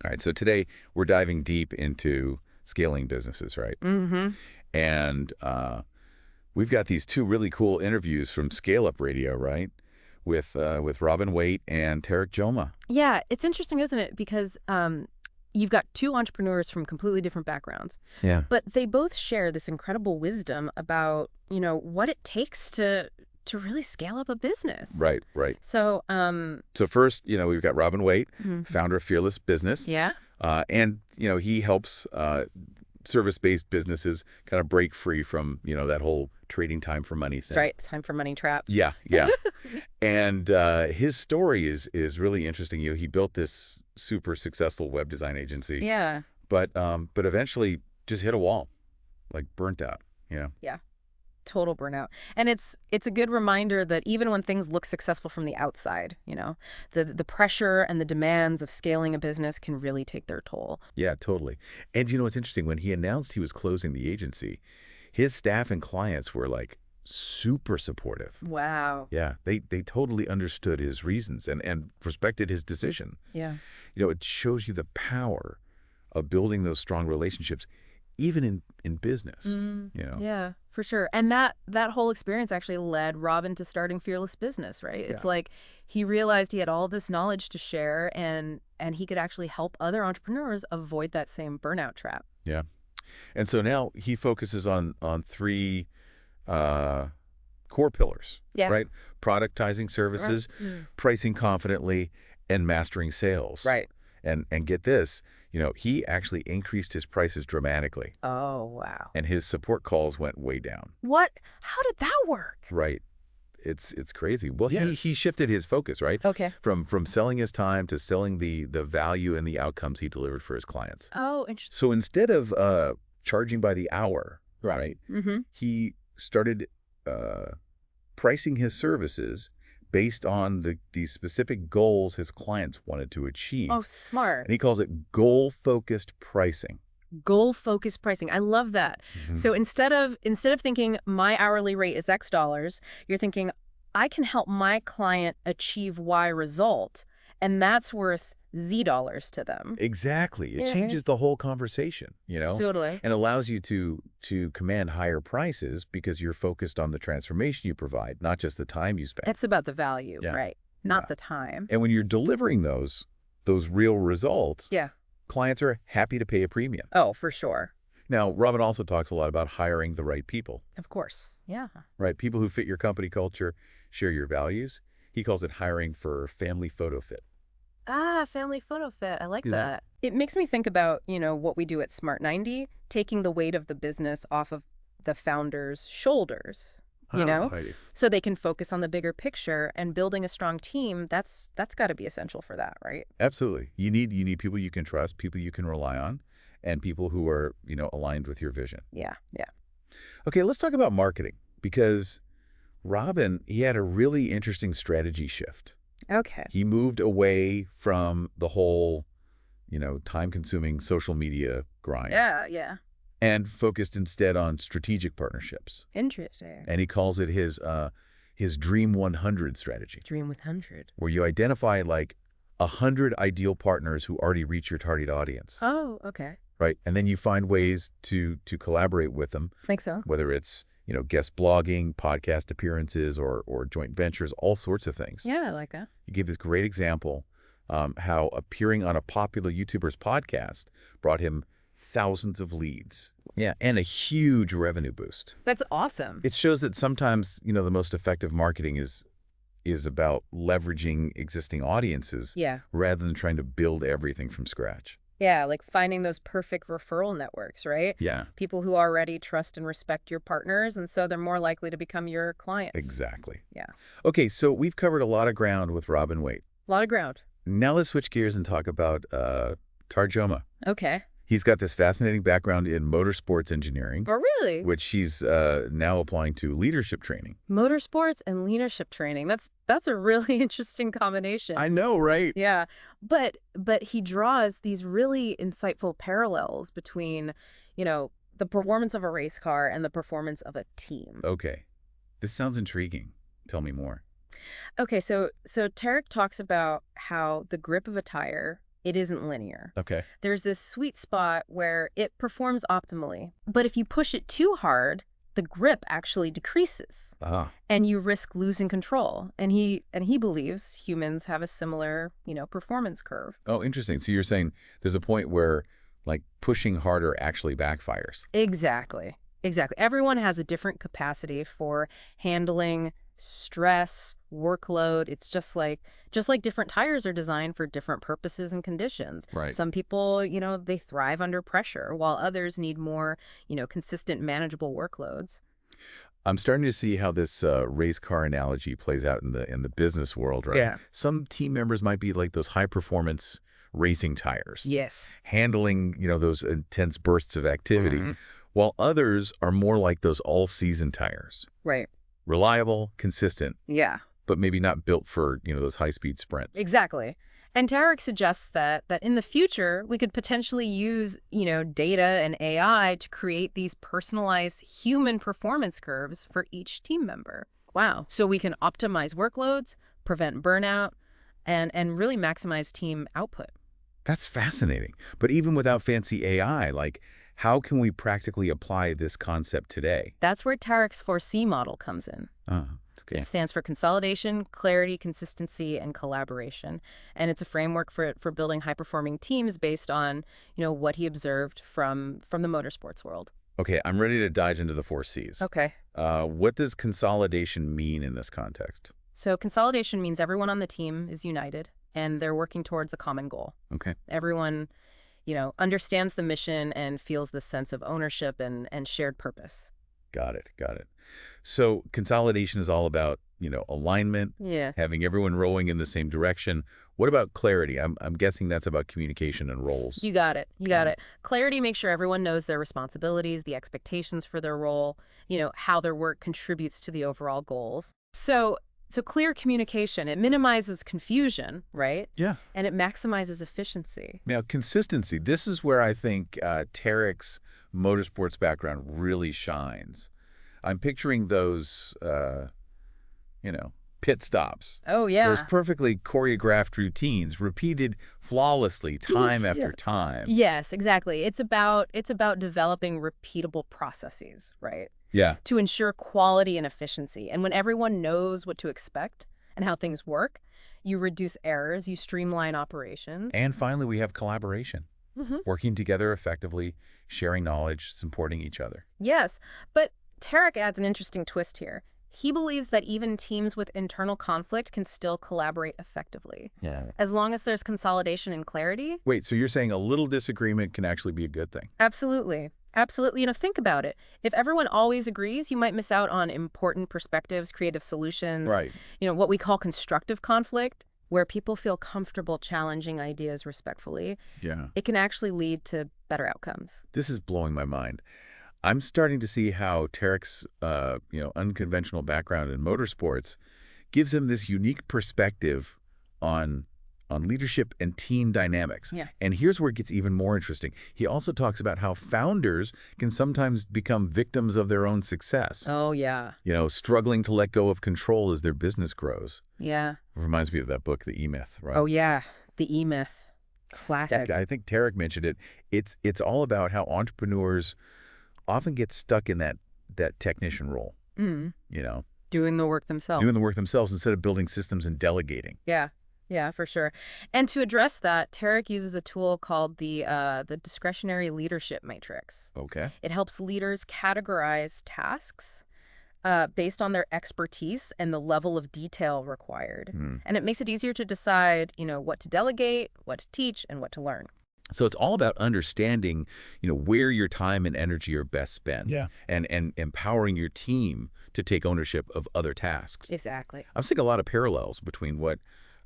All right, so today we're diving deep into scaling businesses, right? Mm-hmm. And we've got these two really cool interviews from ScaleUp Radio, right? With Robin Waite and Tarek Jomaa. Yeah, it's interesting, isn't it? Because you've got two entrepreneurs from completely different backgrounds, Yeah. but they both share this incredible wisdom about, what it takes to really scale up a business. Right, right. So, So first, we've got Robin Waite, Mhm. founder of Fearless Business. Yeah. And, he helps service-based businesses kind of break free from, that whole trading time for money thing. That's right. Time for money trap. Yeah, yeah. And his story is really interesting. He built this super successful web design agency, Yeah. but eventually just hit a wall, like burnt out, Yeah. Total burnout. And it's a good reminder that even when things look successful from the outside, the pressure and the demands of scaling a business can really take their toll. Yeah, totally. And what's interesting, when he announced he was closing the agency, his staff and clients were like super supportive. Wow. Yeah, they totally understood his reasons and respected his decision. Yeah. It shows you the power of building those strong relationships, even in business. Yeah, for sure. And that whole experience actually led Robin to starting Fearless Business, right? It's like he realized he had all this knowledge to share and he could actually help other entrepreneurs avoid that same burnout trap. Yeah. And so now he focuses on three core pillars, Yeah. right? Productizing services, pricing confidently, and mastering sales. Right. And get this, he actually increased his prices dramatically, Oh, wow. and his support calls went way down. What? How did that work? Right. It's crazy. Well, he shifted his focus, right? Okay. From selling his time to selling the value and the outcomes he delivered for his clients. Oh, interesting. So instead of charging by the hour, right? Mm-hmm. He started pricing his services based on the specific goals his clients wanted to achieve. Oh, smart. And he calls it goal-focused pricing. Goal-focused pricing. I love that. Mm-hmm. So instead of thinking my hourly rate is X dollars, you're thinking I can help my client achieve Y result, and that's worth Z dollars to them. Exactly. It Yeah. changes the whole conversation, Totally. and allows you to command higher prices because you're focused on the transformation you provide, not just the time you spend. It's about the value, Yeah. right? Not Yeah. the time. And when you're delivering those real results, Yeah. clients are happy to pay a premium. Oh, for sure. Now, Robin also talks a lot about hiring the right people, Of course. Yeah. right? People who fit your company culture, share your values. He calls it hiring for family photo fit. Ah, family photo fit. I like Yeah. that. It makes me think about, what we do at Smart 90, taking the weight of the business off of the founder's shoulders, Heidi. so they can focus on the bigger picture, and building a strong team, that's got to be essential for that, right? Absolutely. You need people you can trust, people you can rely on, and people who are, aligned with your vision. Yeah. Yeah. Okay, let's talk about marketing, because Robin, he had a really interesting strategy shift. Okay. He moved away from the whole, time-consuming social media grind. Yeah. Yeah. And focused instead on strategic partnerships. Interesting. And he calls it his Dream 100 strategy, Dream with 100. where you identify like 100 ideal partners who already reach your target audience, Oh, okay. right? And then you find ways to collaborate with them, Think so? whether it's, guest blogging, podcast appearances, or joint ventures, all sorts of things. Yeah, I like that. You gave this great example, how appearing on a popular YouTuber's podcast brought him thousands of leads. Yeah, and a huge revenue boost. That's awesome. It shows that sometimes, the most effective marketing is about leveraging existing audiences Yeah. rather than trying to build everything from scratch. Yeah, like finding those perfect referral networks, right? Yeah, People who already trust and respect your partners, and so they're more likely to become your clients. exactly. Yeah. Okay, so we've covered a lot of ground with Robin Waite. A lot of ground. Now let's switch gears and talk about Tarek Jomaa. Okay. He's got this fascinating background in motorsports engineering, Oh, really? which he's now applying to leadership training. Motorsports and leadership training. That's a really interesting combination. I know, right? Yeah. But he draws these really insightful parallels between, the performance of a race car and the performance of a team. Okay. This sounds intriguing. Tell me more. Okay, so Tarek talks about how the grip of a tire it isn't linear. Okay. There's this sweet spot where it performs optimally. But if you push it too hard, the grip actually decreases. And you risk losing control. And he believes humans have a similar, performance curve. Oh, interesting. So you're saying there's a point where like pushing harder actually backfires. Exactly. Everyone has a different capacity for handling stress, workload. It's just like different tires are designed for different purposes and conditions. Right. Some people, they thrive under pressure, while others need more, consistent, manageable workloads. I'm starting to see how this race car analogy plays out in the business world, right? Yeah. Some team members might be like those high performance racing tires. Yes. Handling, those intense bursts of activity, while others are more like those all-season tires. Right. Reliable, consistent. Yeah. But maybe not built for, those high-speed sprints. Exactly. And Tarek suggests that in the future, we could potentially use, data and AI to create these personalized human performance curves for each team member. Wow. So we can optimize workloads, prevent burnout, and really maximize team output. That's fascinating. But even without fancy AI, like, how can we practically apply this concept today? That's where Tarek's 4C model comes in. Okay. It stands for consolidation, clarity, consistency, and collaboration. And it's a framework for building high-performing teams based on, what he observed from the motorsports world. Okay, I'm ready to dive into the 4Cs. Okay. What does consolidation mean in this context? So consolidation means everyone on the team is united, and they're working towards a common goal. Okay. Everyone, understands the mission and feels this sense of ownership and shared purpose. Got it. So consolidation is all about, alignment, having everyone rowing in the same direction. What about clarity? I'm guessing that's about communication and roles. You got it. Clarity makes sure everyone knows their responsibilities, the expectations for their role, how their work contributes to the overall goals. So clear communication, it minimizes confusion, right? Yeah. And it maximizes efficiency. Now, consistency. This is where I think Tarek's motorsports background really shines. I'm picturing those, pit stops. Oh, yeah. Those perfectly choreographed routines, repeated flawlessly time after time. Yes, exactly. It's about developing repeatable processes, right? Yeah. To ensure quality and efficiency. And when everyone knows what to expect and how things work, you reduce errors, you streamline operations. And finally, we have collaboration. Working together effectively, sharing knowledge, supporting each other. Yes, but Tarek adds an interesting twist here. He believes that even teams with internal conflict can still collaborate effectively. Yeah. As long as there's consolidation and clarity. Wait, so you're saying a little disagreement can actually be a good thing? Absolutely. Think about it. If everyone always agrees, you might miss out on important perspectives, creative solutions. Right. What we call constructive conflict, where people feel comfortable challenging ideas respectfully. Yeah. It can actually lead to better outcomes. This is blowing my mind. I'm starting to see how Tarek's, unconventional background in motorsports gives him this unique perspective on leadership and team dynamics. Yeah. And here's where it gets even more interesting. He also talks about how founders can sometimes become victims of their own success. Oh, yeah. Struggling to let go of control as their business grows. Yeah. It reminds me of that book, The E-Myth, right? Oh, yeah. The E-Myth. Classic. I think Tarek mentioned it. It's all about how entrepreneurs often get stuck in that technician role. Doing the work themselves. Doing the work themselves instead of building systems and delegating. Yeah, for sure. And to address that, Tarek uses a tool called the discretionary leadership matrix. Okay. It helps leaders categorize tasks based on their expertise and the level of detail required. And it makes it easier to decide, what to delegate, what to teach, and what to learn. So it's all about understanding, where your time and energy are best spent. Yeah. And empowering your team to take ownership of other tasks. Exactly. I'm seeing a lot of parallels between what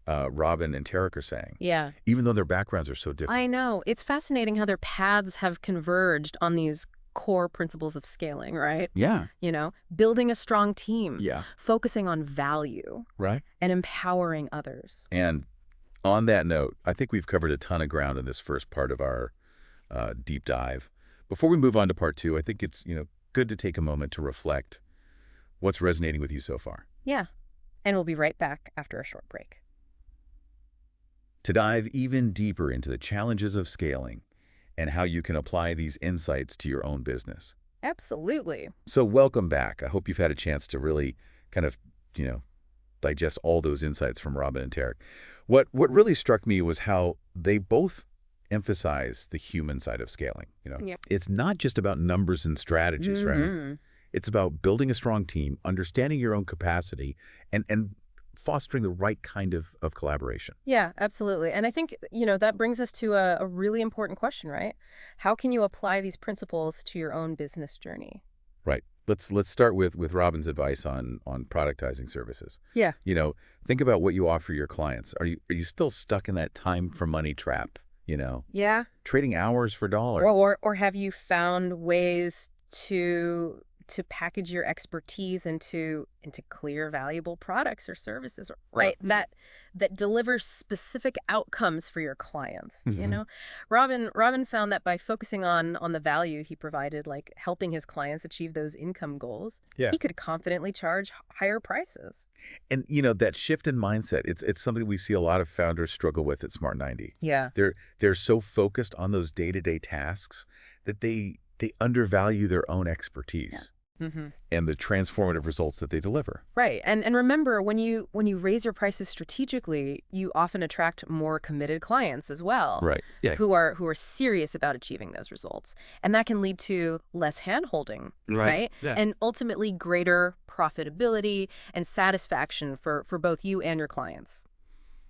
Robin and Tarek are saying. Yeah. Even though their backgrounds are so different. I know. It's fascinating how their paths have converged on these core principles of scaling, right? Yeah. Building a strong team. Yeah. Focusing on value. Right. And empowering others. And on that note, I think we've covered a ton of ground in this first part of our deep dive. Before we move on to part two, I think it's good to take a moment to reflect what's resonating with you so far. Yeah. And we'll be right back after a short break. to dive even deeper into the challenges of scaling and how you can apply these insights to your own business. Absolutely. So welcome back. I hope you've had a chance to really kind of, digest all those insights from Robin and Tarek. What really struck me was how they both emphasize the human side of scaling. Yep. It's not just about numbers and strategies, right? It's about building a strong team, understanding your own capacity, and fostering the right kind of collaboration. Yeah, absolutely. And I think, that brings us to a really important question, right? How can you apply these principles to your own business journey? Right. Let's start with Robin's advice on productizing services. Yeah. Think about what you offer your clients. Are you still stuck in that time for money trap? Yeah. Trading hours for dollars. Or have you found ways to package your expertise into clear, valuable products or services, right? That delivers specific outcomes for your clients. Robin found that by focusing on the value he provided, like helping his clients achieve those income goals, he could confidently charge higher prices. And that shift in mindset, it's something we see a lot of founders struggle with at Smart 90. Yeah. They're so focused on those day-to-day tasks that they undervalue their own expertise. And the transformative results that they deliver. Right. And remember, when you raise your prices strategically, you often attract more committed clients as well. Right. Yeah. Who are serious about achieving those results. And that can lead to less hand-holding, right? Yeah. And ultimately greater profitability and satisfaction for both you and your clients.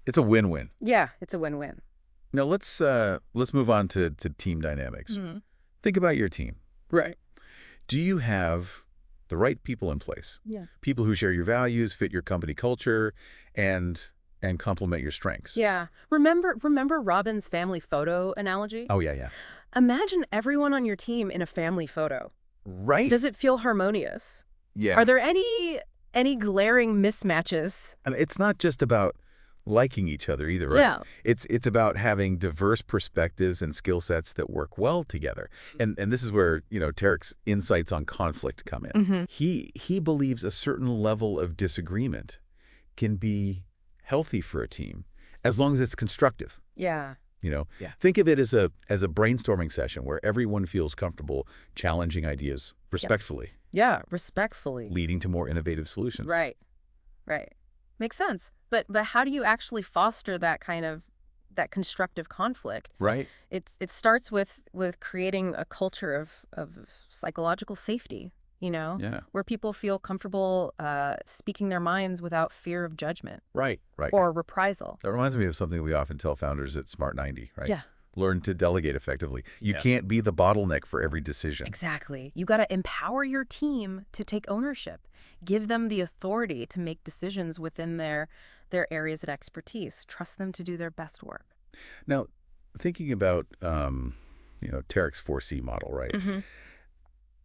It's a win-win. Yeah, it's a win-win. Now let's move on to team dynamics. Think about your team. Right. Do you have the right people in place? Yeah. People who share your values, fit your company culture, and complement your strengths. Yeah. Remember Robin's family photo analogy? Oh, yeah. Imagine everyone on your team in a family photo. Right. Does it feel harmonious? Yeah. Are there any glaring mismatches? And it's not just about liking each other either, right? Yeah. It's about having diverse perspectives and skill sets that work well together. And this is where, Tarek's insights on conflict come in. He believes a certain level of disagreement can be healthy for a team as long as it's constructive. Yeah. Think of it as a brainstorming session where everyone feels comfortable challenging ideas respectfully. Yeah, respectfully. Leading to more innovative solutions. Right. Makes sense. But how do you actually foster that constructive conflict? Right. It starts with creating a culture of psychological safety, where people feel comfortable speaking their minds without fear of judgment. Right. Or reprisal. That reminds me of something we often tell founders at Smart 90, right? Yeah. Learn to delegate effectively. You can't be the bottleneck for every decision. Exactly. You got to empower your team to take ownership. Give them the authority to make decisions within their areas of expertise. Trust them to do their best work. Now, thinking about Tarek's 4C model, right?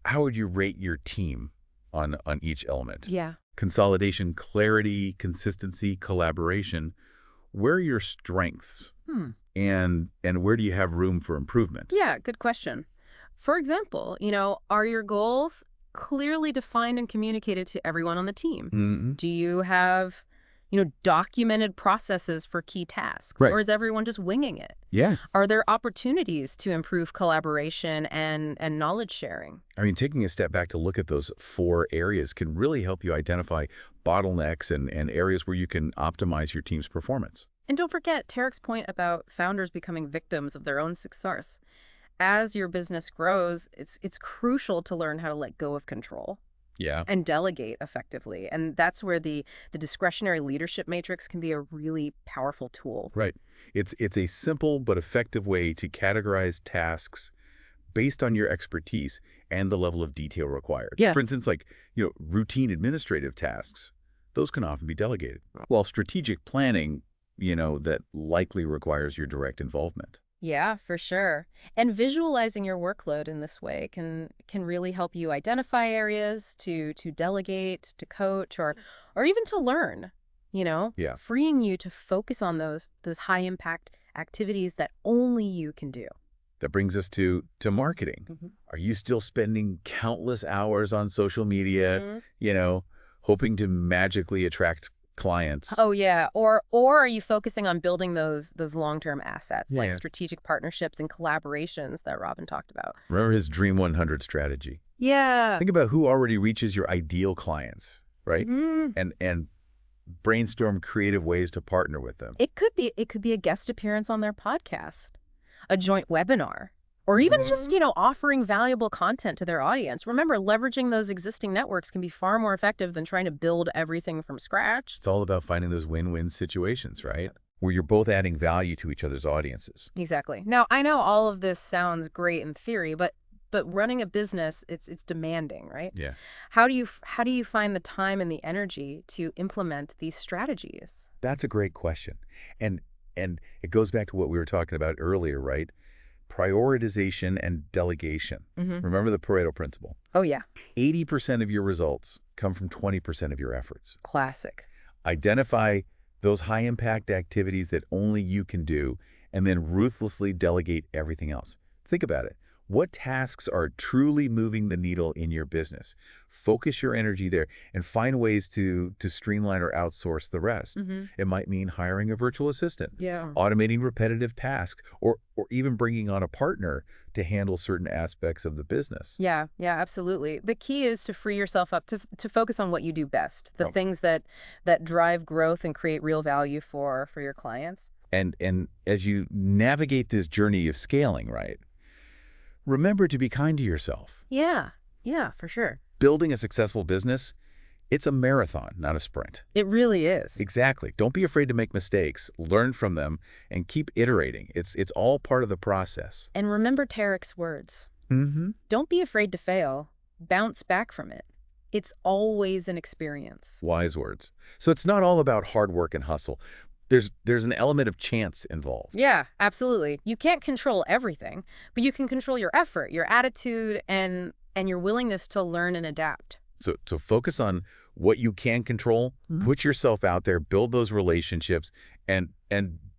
How would you rate your team on each element? Yeah. Consolidation, clarity, consistency, collaboration. Where are your strengths? And where do you have room for improvement? Yeah, good question. For example, are your goals clearly defined and communicated to everyone on the team? Do you have, documented processes for key tasks? Right. Or is everyone just winging it? Yeah. Are there opportunities to improve collaboration and knowledge sharing? I mean, taking a step back to look at those 4 areas can really help you identify bottlenecks and areas where you can optimize your team's performance. And don't forget Tarek's point about founders becoming victims of their own success. As your business grows, it's crucial to learn how to let go of control. Yeah. And delegate effectively. And that's where the discretionary leadership matrix can be a really powerful tool. Right. It's a simple but effective way to categorize tasks based on your expertise and the level of detail required. Yeah. For instance, routine administrative tasks, those can often be delegated. While strategic planning, that likely requires your direct involvement. Yeah, for sure. And visualizing your workload in this way can really help you identify areas to delegate, to coach, or even to learn, Yeah. freeing you to focus on those high impact activities that only you can do. That brings us to marketing. Are you still spending countless hours on social media, hoping to magically attract clients. Oh, yeah. Or are you focusing on building those long-term assets, like Yeah. strategic partnerships and collaborations that Robin talked about? Remember his Dream 100 strategy. Yeah. Think about who already reaches your ideal clients, right? Mm. And brainstorm creative ways to partner with them. It could be a guest appearance on their podcast, a joint webinar, or even just, offering valuable content to their audience. Remember, leveraging those existing networks can be far more effective than trying to build everything from scratch. It's all about finding those win-win situations, right? Where you're both adding value to each other's audiences. Exactly. Now, I know all of this sounds great in theory, but running a business, it's demanding, right? Yeah. How do you find the time and the energy to implement these strategies? That's a great question. And it goes back to what we were talking about earlier, right? Prioritization and delegation. Remember the Pareto principle. Oh, yeah. 80% of your results come from 20% of your efforts. Classic. Identify those high-impact activities that only you can do, and then ruthlessly delegate everything else. Think about it. What tasks are truly moving the needle in your business? Focus your energy there and find ways to streamline or outsource the rest. It might mean hiring a virtual assistant, automating repetitive tasks, or even bringing on a partner to handle certain aspects of the business. Yeah, absolutely. The key is to free yourself up to focus on what you do best, the things that drive growth and create real value for your clients. And as you navigate this journey of scaling, right? Remember to be kind to yourself. Yeah, for sure. Building a successful business, it's a marathon, not a sprint. It really is. Exactly. Don't be afraid to make mistakes, learn from them, and keep iterating. It's all part of the process. And remember Tarek's words. Don't be afraid to fail. Bounce back from it. It's always an experience. Wise words. So it's not all about hard work and hustle. There's an element of chance involved. Yeah, absolutely. You can't control everything, but you can control your effort, your attitude, and your willingness to learn and adapt. So focus on what you can control, put yourself out there, build those relationships, and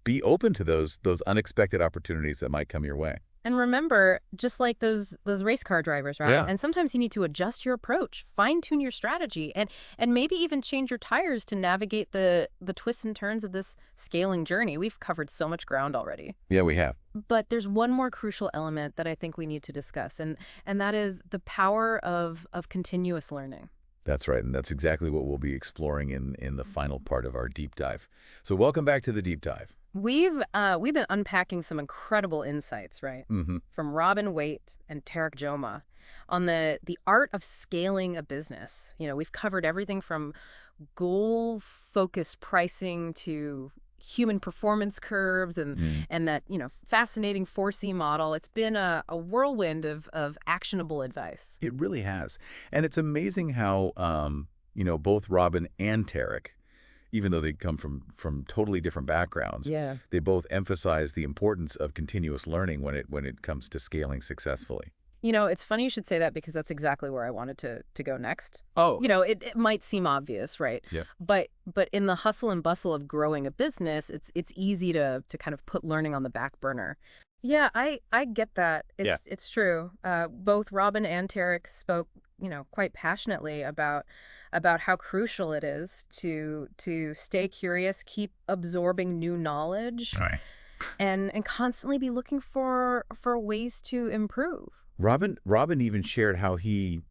be open to those unexpected opportunities that might come your way. And remember, just like those race car drivers, right? Yeah. And sometimes you need to adjust your approach, fine-tune your strategy, and maybe even change your tires to navigate the twists and turns of this scaling journey. We've covered so much ground already. Yeah, we have. But there's one more crucial element that I think we need to discuss, and that is the power of continuous learning. That's right, and that's exactly what we'll be exploring in the final part of our deep dive. So welcome back to the deep dive. We've been unpacking some incredible insights, right? From Robin Waite and Tarek Jomaa on the art of scaling a business. We've covered everything from goal-focused pricing to human performance curves and that, fascinating 4C model. It's been a whirlwind of actionable advice. It really has. And it's amazing how, both Robin and Tarek, even though they come from totally different backgrounds, they both emphasize the importance of continuous learning when it comes to scaling successfully. It's funny you should say that because that's exactly where I wanted to go next. Oh. It might seem obvious, right? Yeah. But in the hustle and bustle of growing a business, it's easy to kind of put learning on the back burner. Yeah, I get that. It's true. Both Robin and Tarek spoke, quite passionately about how crucial it is to stay curious, keep absorbing new knowledge, and constantly be looking for ways to improve. Robin even shared how he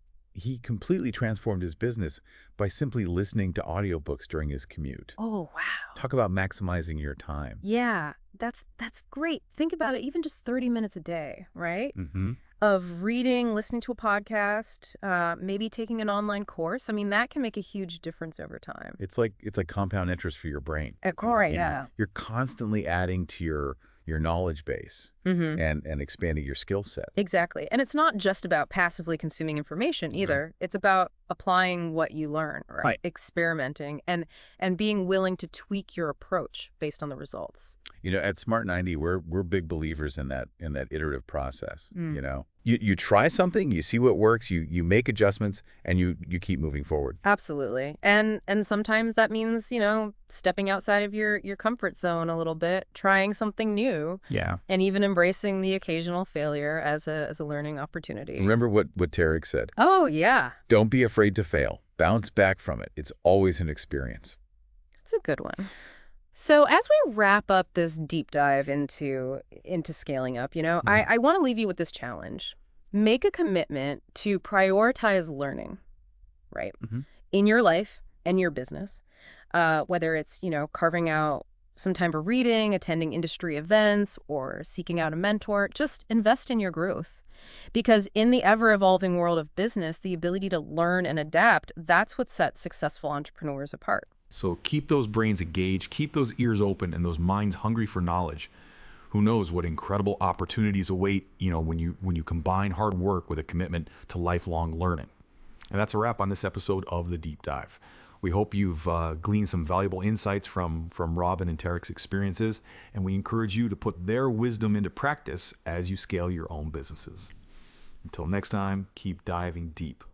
completely transformed his business by simply listening to audiobooks during his commute. Oh, wow. Talk about maximizing your time. Yeah, that's great. Think about it, even just 30 minutes a day, right? Of reading, listening to a podcast, maybe taking an online course. I mean, that can make a huge difference over time. It's like compound interest for your brain. Correct, yeah. You're constantly adding to your knowledge base and expanding your skill set. Exactly. And it's not just about passively consuming information either. It's about applying what you learn, right? Experimenting and being willing to tweak your approach based on the results. At Smart 90, we're big believers in that iterative process. You try something, you see what works, you make adjustments, and you keep moving forward. Absolutely. And sometimes that means, stepping outside of your comfort zone a little bit, trying something new. Yeah. And even embracing the occasional failure as a learning opportunity. Remember what Tarek said? Oh, yeah. Don't be afraid to fail. Bounce back from it. It's always an experience. That's a good one. So as we wrap up this deep dive into scaling up, I want to leave you with this challenge. Make a commitment to prioritize learning, right? Hmm. In your life and your business, whether it's, carving out some time for reading, attending industry events, or seeking out a mentor. Just invest in your growth. Because in the ever-evolving world of business, the ability to learn and adapt, that's what sets successful entrepreneurs apart. So keep those brains engaged, keep those ears open, and those minds hungry for knowledge. Who knows what incredible opportunities await, when you combine hard work with a commitment to lifelong learning. And that's a wrap on this episode of The Deep Dive. We hope you've gleaned some valuable insights from Robin and Tarek's experiences, and we encourage you to put their wisdom into practice as you scale your own businesses. Until next time, keep diving deep.